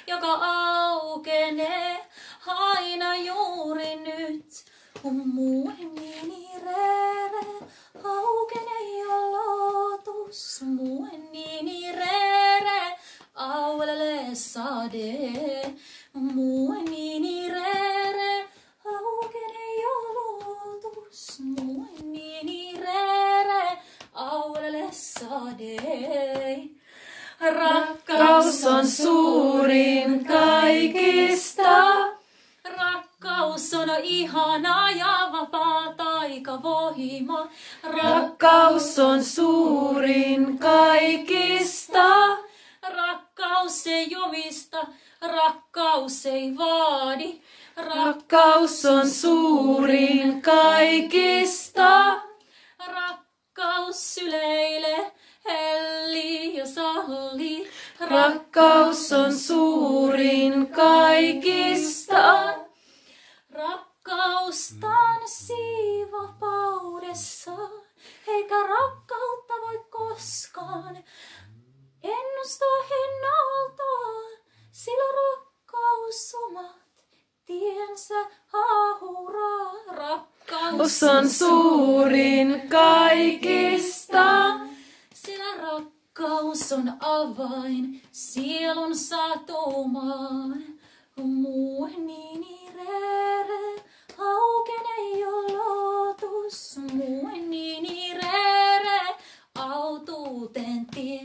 joka aukenee aina juuri nyt. Mueni rere, aukenee jo lotus. Mueni rere, aulele sade. Mueni rere, aukenee jo lotus. Mueni rere, aulele sade. Rakkaus on suurin kaikista. Rakkaus on ihana ja vapaa taikavoima. Rakkaus on suurin kaikista. Rakkaus ei jumista, rakkaus ei vaadi. Rakkaus on suurin kaikista. Rakkaus syleilee, hellii ja sallii. Rakkaus on suurin kaikista. Rakkaus tanssii vapaudessaan, eikä rakkautta voi koskaan ennustaa hinnaltaan, sillä rakkaus omat tiensä hauraa. Rakkaus on suurin kaikista. Sillä rakkaus on avain sielun satumaan. Mueni rere, aukenee jo lotus. Mueni rere, autuuteen tie.